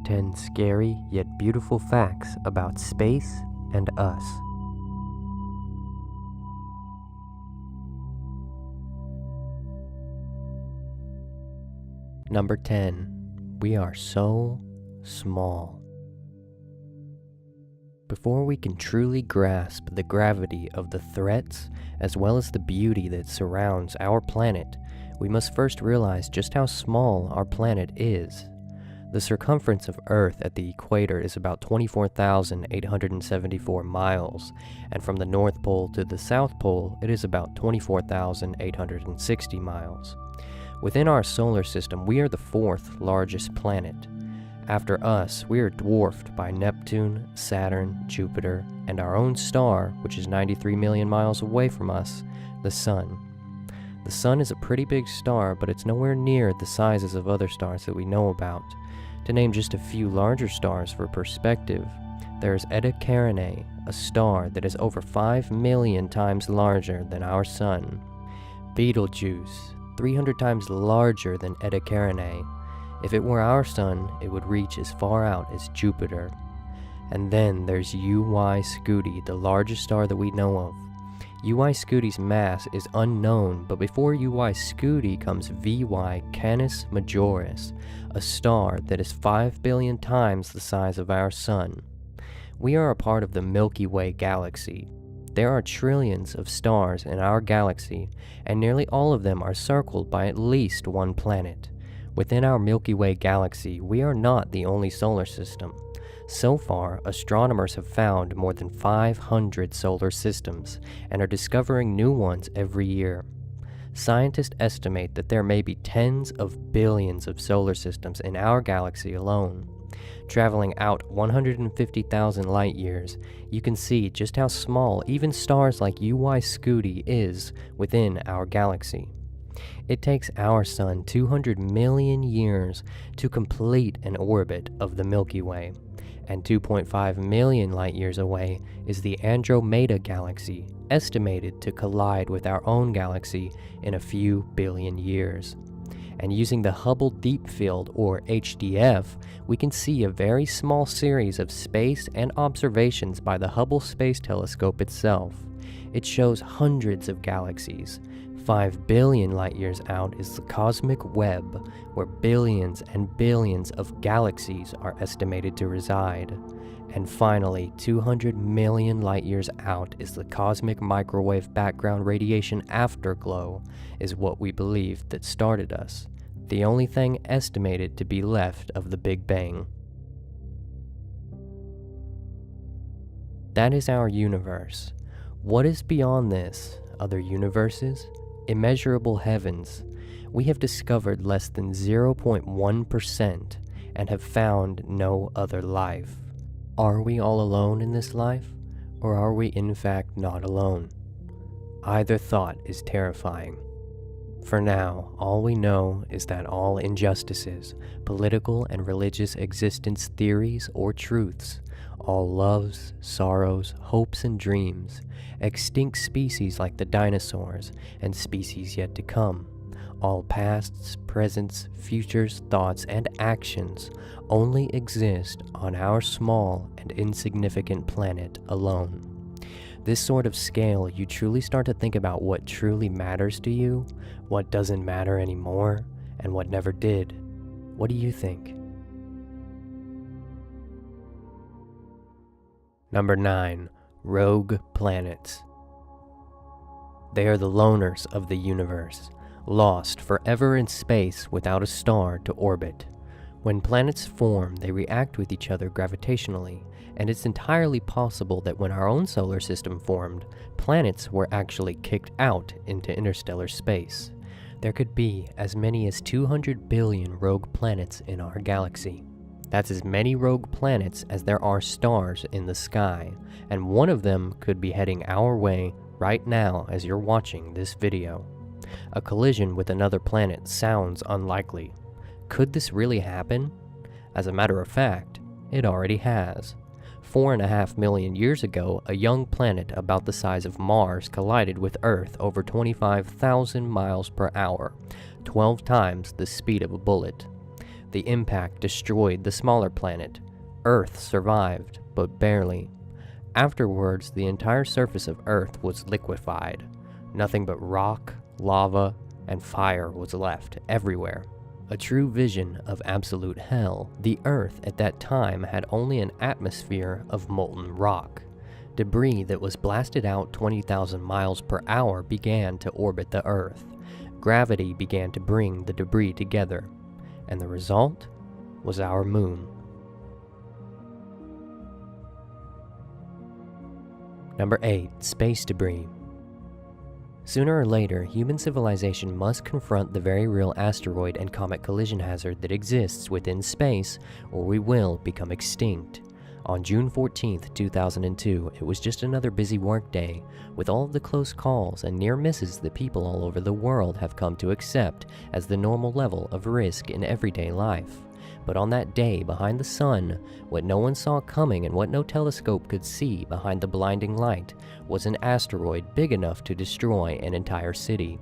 10 scary yet beautiful facts about space and us. Number 10. We are so small. Before we can truly grasp the gravity of the threats as well as the beauty that surrounds our planet, we must first realize just how small our planet is. The circumference of Earth at the equator is about 24,874 miles, and from the North Pole to the South Pole, it is about 24,860 miles. Within our solar system, we are the fourth largest planet. After us, we are dwarfed by Neptune, Saturn, Jupiter, and our own star, which is 93 million miles away from us, the Sun. The Sun is a pretty big star, but it's nowhere near the sizes of other stars that we know about. To name just a few larger stars for perspective, there is Eta Carinae, a star that is over 5 million times larger than our Sun. Betelgeuse, 300 times larger than Eta Carinae. If it were our Sun, it would reach as far out as Jupiter. And then there's UY Scuti, the largest star that we know of. UY Scuti's mass is unknown, but before UY Scuti comes VY Canis Majoris, a star that is 5 billion times the size of our Sun. We are a part of the Milky Way galaxy. There are trillions of stars in our galaxy, and nearly all of them are circled by at least one planet. Within our Milky Way galaxy, we are not the only solar system. So far, astronomers have found more than 500 solar systems and are discovering new ones every year. Scientists estimate that there may be tens of billions of solar systems in our galaxy alone. Traveling out 150,000 light years, you can see just how small even stars like UY Scuti is within our galaxy. It takes our Sun 200 million years to complete an orbit of the Milky Way, and 2.5 million light-years away is the Andromeda Galaxy, estimated to collide with our own galaxy in a few billion years. And using the Hubble Deep Field, or HDF, we can see a very small series of space and observations by the Hubble Space Telescope itself. It shows hundreds of galaxies. 5 billion light-years out is the cosmic web, where billions and billions of galaxies are estimated to reside. And finally, 200 million light-years out is the cosmic microwave background radiation afterglow, is what we believe that started us, the only thing estimated to be left of the Big Bang. That is our universe. What is beyond this? Other universes? Immeasurable heavens? We have discovered less than 0.1% and have found no other life. Are we all alone in this life, or are we in fact not alone? Either thought is terrifying. For now, all we know is that all injustices, political and religious existence theories or truths, all loves, sorrows, hopes, and dreams, extinct species like the dinosaurs, and species yet to come, all pasts, presents, futures, thoughts, and actions only exist on our small and insignificant planet alone. This sort of scale, you truly start to think about what truly matters to you, what doesn't matter anymore, and what never did. What do you think? Number 9. Rogue planets. They are the loners of the universe, lost forever in space without a star to orbit. When planets form, they react with each other gravitationally, and it's entirely possible that when our own solar system formed, planets were actually kicked out into interstellar space. There could be as many as 200 billion rogue planets in our galaxy. That's as many rogue planets as there are stars in the sky, and one of them could be heading our way right now as you're watching this video. A collision with another planet sounds unlikely. Could this really happen? As a matter of fact, it already has. 4.5 million years ago, a young planet about the size of Mars collided with Earth over 25,000 miles per hour, 12 times the speed of a bullet. The impact destroyed the smaller planet. Earth survived, but barely. Afterwards, the entire surface of Earth was liquefied. Nothing but rock, lava, and fire was left everywhere. A true vision of absolute hell. The Earth at that time had only an atmosphere of molten rock. Debris that was blasted out 20,000 miles per hour began to orbit the Earth. Gravity began to bring the debris together, and the result was our moon. Number 8. Space debris. Sooner or later, human civilization must confront the very real asteroid and comet collision hazard that exists within space, or we will become extinct. On June 14, 2002, it was just another busy workday, with all of the close calls and near misses that people all over the world have come to accept as the normal level of risk in everyday life. But on that day behind the sun, what no one saw coming and what no telescope could see behind the blinding light was an asteroid big enough to destroy an entire city.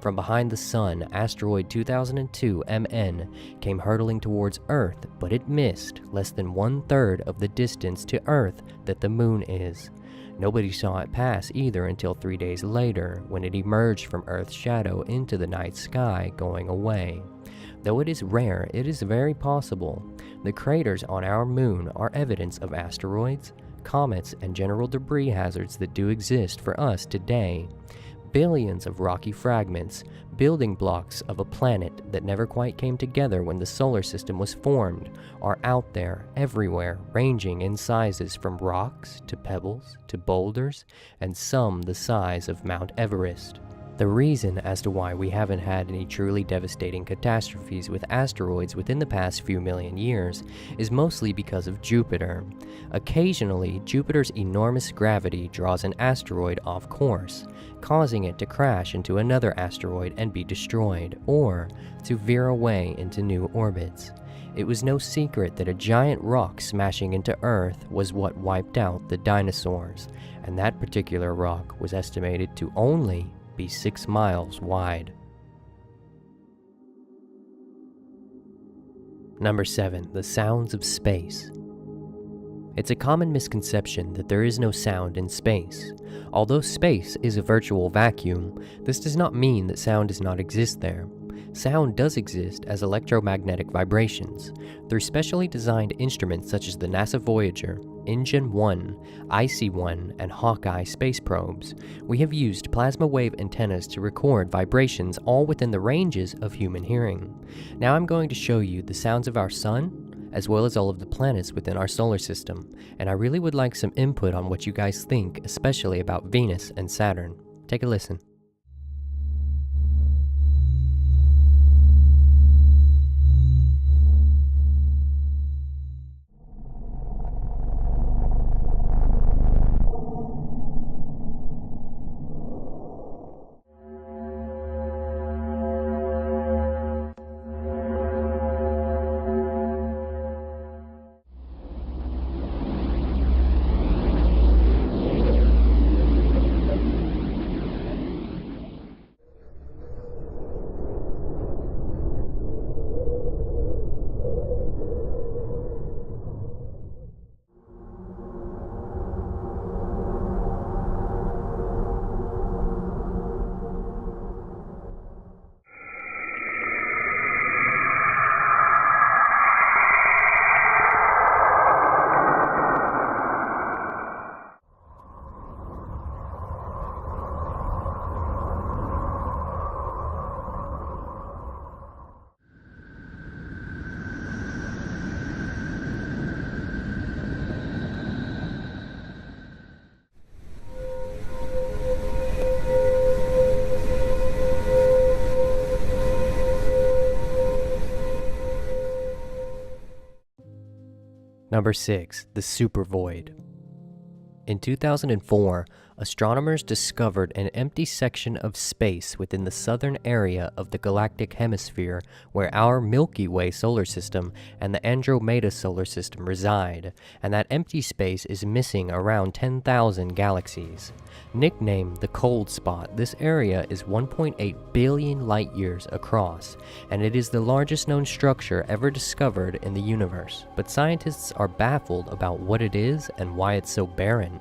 From behind the sun, asteroid 2002 MN came hurtling towards Earth, but it missed less than 1/3 of the distance to Earth that the moon is. Nobody saw it pass either until 3 days later, when it emerged from Earth's shadow into the night sky, going away. Though it is rare, it is very possible. The craters on our moon are evidence of asteroids, comets, and general debris hazards that do exist for us today. Billions of rocky fragments, building blocks of a planet that never quite came together when the solar system was formed, are out there everywhere, ranging in sizes from rocks to pebbles to boulders, and some the size of Mount Everest. The reason as to why we haven't had any truly devastating catastrophes with asteroids within the past few million years is mostly because of Jupiter. Occasionally, Jupiter's enormous gravity draws an asteroid off course, causing it to crash into another asteroid and be destroyed, or to veer away into new orbits. It was no secret that a giant rock smashing into Earth was what wiped out the dinosaurs, and that particular rock was estimated to only be 6 miles wide. Number 7. The sounds of space. It's a common misconception that there is no sound in space. Although space is a virtual vacuum, this does not mean that sound does not exist there. Sound does exist as electromagnetic vibrations. Through specially designed instruments such as the NASA Voyager, InGen 1, IC-1, and Hawkeye space probes, we have used plasma wave antennas to record vibrations all within the ranges of human hearing. Now I'm going to show you the sounds of our sun, as well as all of the planets within our solar system, and I really would like some input on what you guys think, especially about Venus and Saturn. Take a listen. Number 6. The supervoid. In 2004, Astronomers discovered an empty section of space within the southern area of the galactic hemisphere where our Milky Way solar system and the Andromeda solar system reside, and that empty space is missing around 10,000 galaxies. Nicknamed the cold spot, this area is 1.8 billion light-years across, and it is the largest known structure ever discovered in the universe. But scientists are baffled about what it is and why it's so barren.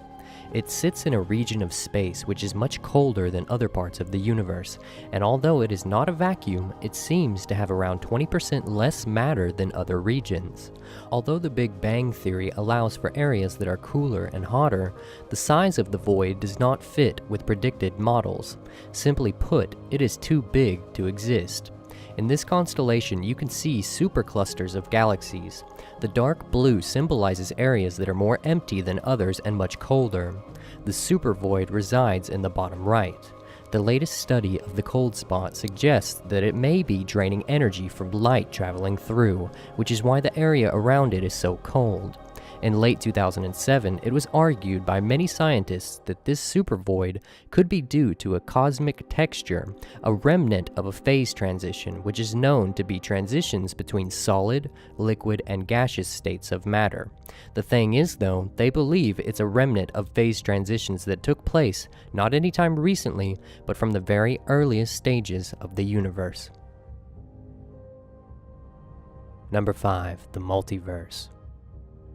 It sits in a region of space which is much colder than other parts of the universe, and although it is not a vacuum, it seems to have around 20% less matter than other regions. Although the Big Bang theory allows for areas that are cooler and hotter, the size of the void does not fit with predicted models. Simply put, it is too big to exist. In this constellation, you can see superclusters of galaxies. The dark blue symbolizes areas that are more empty than others and much colder. The supervoid resides in the bottom right. The latest study of the cold spot suggests that it may be draining energy from light traveling through, which is why the area around it is so cold. In late 2007, it was argued by many scientists that this supervoid could be due to a cosmic texture, a remnant of a phase transition, which is known to be transitions between solid, liquid, and gaseous states of matter. The thing is, though, they believe it's a remnant of phase transitions that took place not anytime recently, but from the very earliest stages of the universe. Number 5. The multiverse.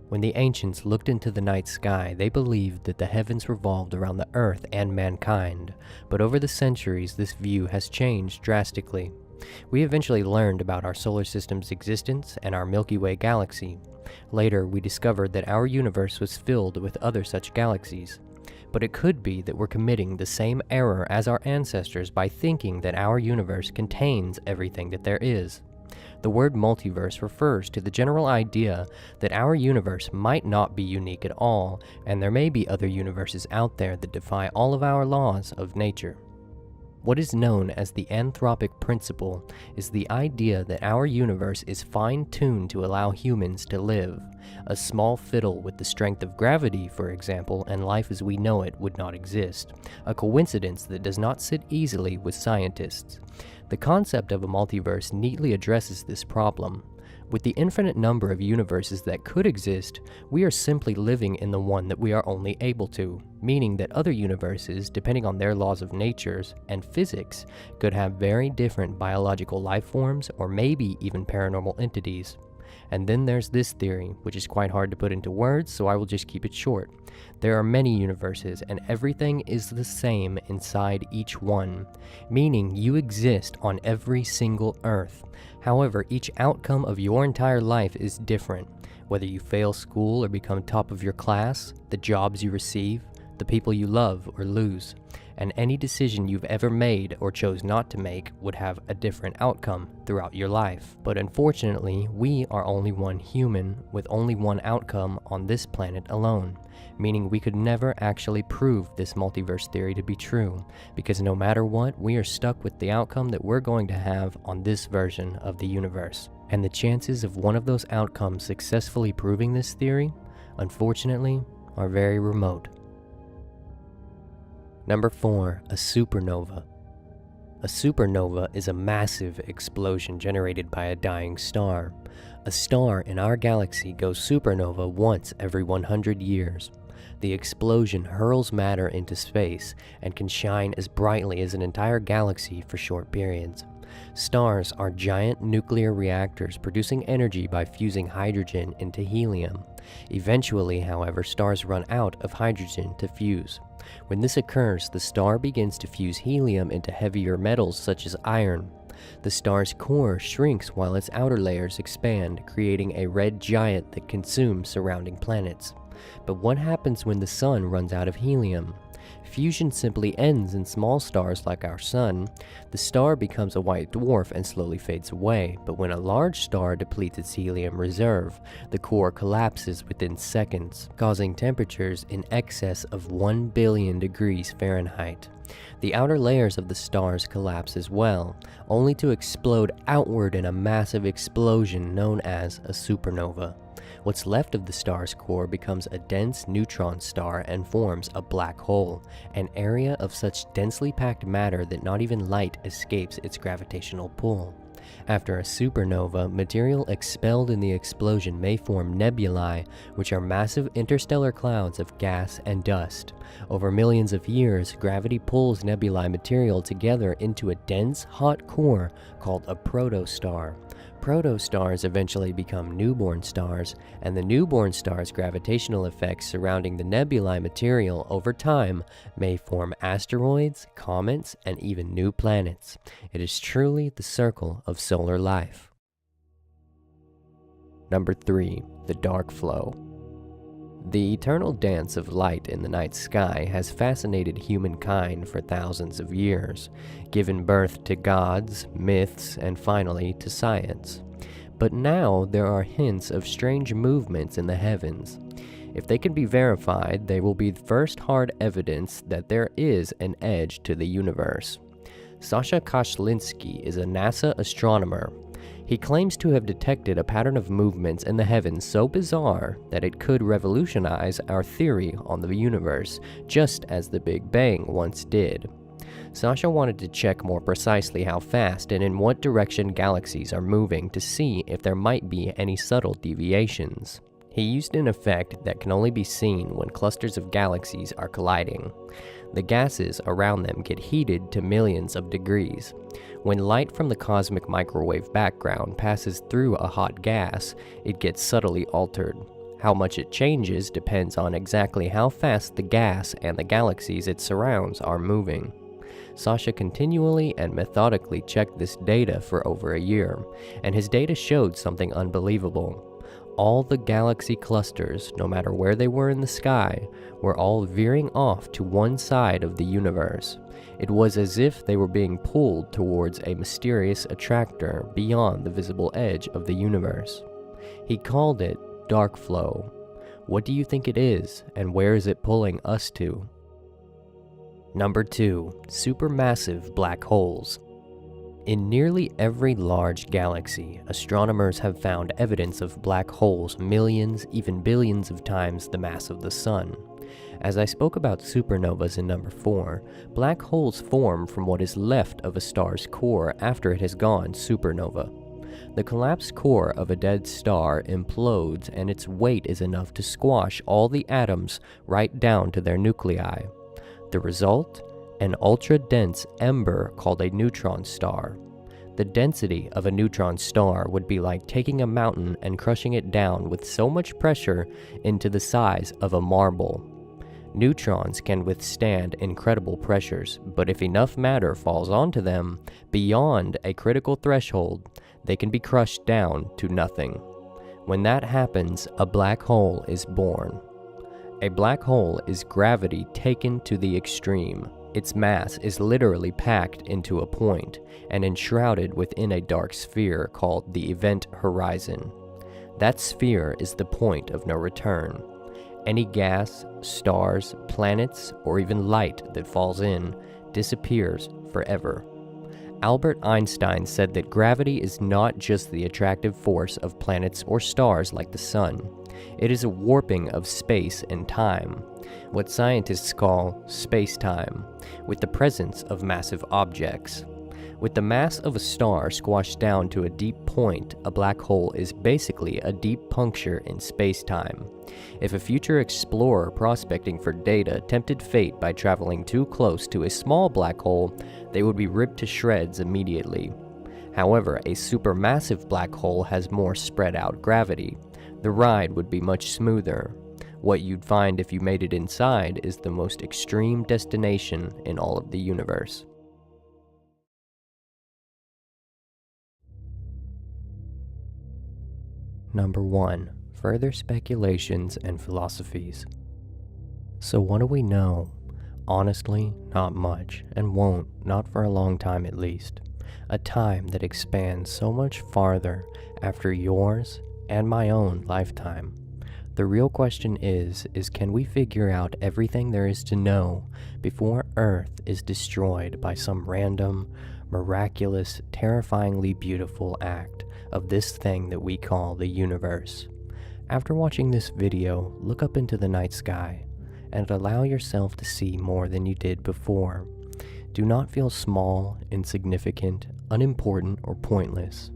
When the ancients looked into the night sky, they believed that the heavens revolved around the earth and mankind, but over the centuries this view has changed drastically. We eventually learned about our solar system's existence and our Milky Way galaxy. Later, we discovered that our universe was filled with other such galaxies. But it could be that we're committing the same error as our ancestors by thinking that our universe contains everything that there is. The word multiverse refers to the general idea that our universe might not be unique at all, and there may be other universes out there that defy all of our laws of nature. What is known as the anthropic principle is the idea that our universe is fine-tuned to allow humans to live. A small fiddle with the strength of gravity, for example, and life as we know it would not exist. A coincidence that does not sit easily with scientists. The concept of a multiverse neatly addresses this problem. With the infinite number of universes that could exist, we are simply living in the one that we are only able to, meaning that other universes, depending on their laws of nature and physics, could have very different biological life forms or maybe even paranormal entities. And then there's this theory, which is quite hard to put into words, so I will just keep it short. There are many universes, and everything is the same inside each one, meaning you exist on every single Earth. However, each outcome of your entire life is different. Whether you fail school or become top of your class, the jobs you receive, the people you love or lose, and any decision you've ever made or chose not to make would have a different outcome throughout your life. But unfortunately, we are only one human with only one outcome on this planet alone, meaning we could never actually prove this multiverse theory to be true, because no matter what, we are stuck with the outcome that we're going to have on this version of the universe. And the chances of one of those outcomes successfully proving this theory, unfortunately, are very remote. Number 4. A supernova. A supernova is a massive explosion generated by a dying star. A star in our galaxy goes supernova once every 100 years. The explosion hurls matter into space and can shine as brightly as an entire galaxy for short periods. Stars are giant nuclear reactors producing energy by fusing hydrogen into helium. Eventually, however, stars run out of hydrogen to fuse. When this occurs, the star begins to fuse helium into heavier metals such as iron. The star's core shrinks while its outer layers expand, creating a red giant that consumes surrounding planets. But what happens when the sun runs out of helium? Fusion simply ends in small stars like our sun. The star becomes a white dwarf and slowly fades away, but when a large star depletes its helium reserve, the core collapses within seconds, causing temperatures in excess of 1 billion degrees Fahrenheit. The outer layers of the stars collapse as well, only to explode outward in a massive explosion known as a supernova. What's left of the star's core becomes a dense neutron star and forms a black hole, an area of such densely packed matter that not even light escapes its gravitational pull. After a supernova, material expelled in the explosion may form nebulae, which are massive interstellar clouds of gas and dust. Over millions of years, gravity pulls nebulae material together into a dense, hot core called a protostar. Protostars eventually become newborn stars, and the newborn star's gravitational effects surrounding the nebulae material over time may form asteroids, comets, and even new planets. It is truly the circle of solar life. Number 3. The dark flow. The eternal dance of light in the night sky has fascinated humankind for thousands of years, given birth to gods, myths, and finally to science. But now there are hints of strange movements in the heavens. If they can be verified, they will be the first hard evidence that there is an edge to the universe. Sasha Kashlinsky is a NASA astronomer. He claims to have detected a pattern of movements in the heavens so bizarre that it could revolutionize our theory on the universe, just as the Big Bang once did. Sasha wanted to check more precisely how fast and in what direction galaxies are moving to see if there might be any subtle deviations. He used an effect that can only be seen when clusters of galaxies are colliding. The gases around them get heated to millions of degrees. When light from the cosmic microwave background passes through a hot gas, it gets subtly altered. How much it changes depends on exactly how fast the gas and the galaxies it surrounds are moving. Sasha continually and methodically checked this data for over a year, and his data showed something unbelievable. All the galaxy clusters, no matter where they were in the sky, were all veering off to one side of the universe. It was as if they were being pulled towards a mysterious attractor beyond the visible edge of the universe. He called it dark flow. What do you think it is, and where is it pulling us to? Number 2. Supermassive black holes. In nearly every large galaxy, astronomers have found evidence of black holes millions, even billions of times the mass of the Sun. As I spoke about supernovas in number 4, black holes form from what is left of a star's core after it has gone supernova. The collapsed core of a dead star implodes, and its weight is enough to squash all the atoms right down to their nuclei. The result? An ultra-dense ember called a neutron star. The density of a neutron star would be like taking a mountain and crushing it down with so much pressure into the size of a marble. Neutrons can withstand incredible pressures, but if enough matter falls onto them beyond a critical threshold, they can be crushed down to nothing. When that happens, a black hole is born. A black hole is gravity taken to the extreme. Its mass is literally packed into a point and enshrouded within a dark sphere called the event horizon. That sphere is the point of no return. Any gas, stars, planets, or even light that falls in disappears forever. Albert Einstein said that gravity is not just the attractive force of planets or stars like the Sun. It is a warping of space and time, what scientists call space-time, with the presence of massive objects. With the mass of a star squashed down to a deep point, a black hole is basically a deep puncture in space-time. If a future explorer prospecting for data tempted fate by traveling too close to a small black hole, they would be ripped to shreds immediately. However, a supermassive black hole has more spread-out gravity. The ride would be much smoother. What you'd find if you made it inside is the most extreme destination in all of the universe. Number 1. Further speculations and philosophies. So what do we know? Honestly, not much, and won't, not for a long time at least. A time that expands so much farther after yours and my own lifetime. The real question is can we figure out everything there is to know before Earth is destroyed by some random, miraculous, terrifyingly beautiful act of this thing that we call the universe? After watching this video, look up into the night sky and allow yourself to see more than you did before. Do not feel small, insignificant, unimportant, or pointless.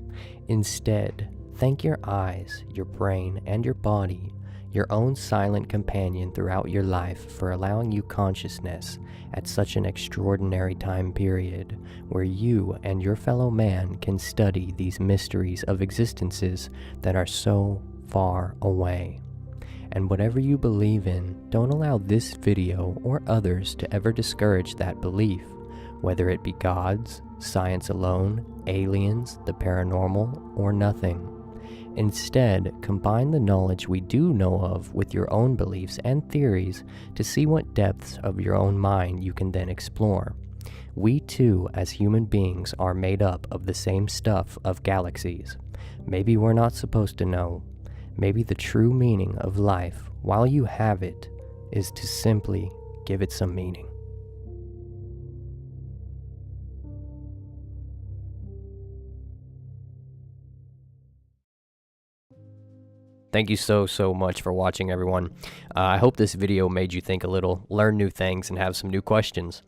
Instead, thank your eyes, your brain, and your body, your own silent companion throughout your life, for allowing you consciousness at such an extraordinary time period where you and your fellow man can study these mysteries of existences that are so far away. And whatever you believe in, don't allow this video or others to ever discourage that belief, whether it be gods, science alone, aliens, the paranormal, or nothing. Instead, combine the knowledge we do know of with your own beliefs and theories to see what depths of your own mind you can then explore. We too, as human beings, are made up of the same stuff of galaxies. Maybe we're not supposed to know. Maybe the true meaning of life, while you have it, is to simply give it some meaning. Thank you so much for watching, everyone. I hope this video made you think a little, learn new things, and have some new questions.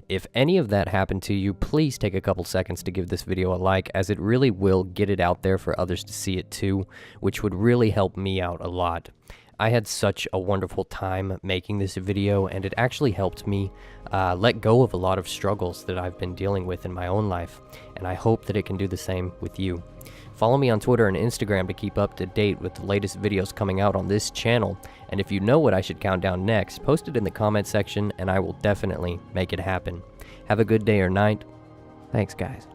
If any of that happened to you, please take a couple seconds to give this video a like, as it really will get it out there for others to see it too, which would really help me out a lot. I had such a wonderful time making this video, and it actually helped me let go of a lot of struggles that I've been dealing with in my own life, and I hope that it can do the same with you. Follow me on Twitter and Instagram to keep up to date with the latest videos coming out on this channel, and if you know what I should count down next, post it in the comment section and I will definitely make it happen. Have a good day or night. Thanks, guys.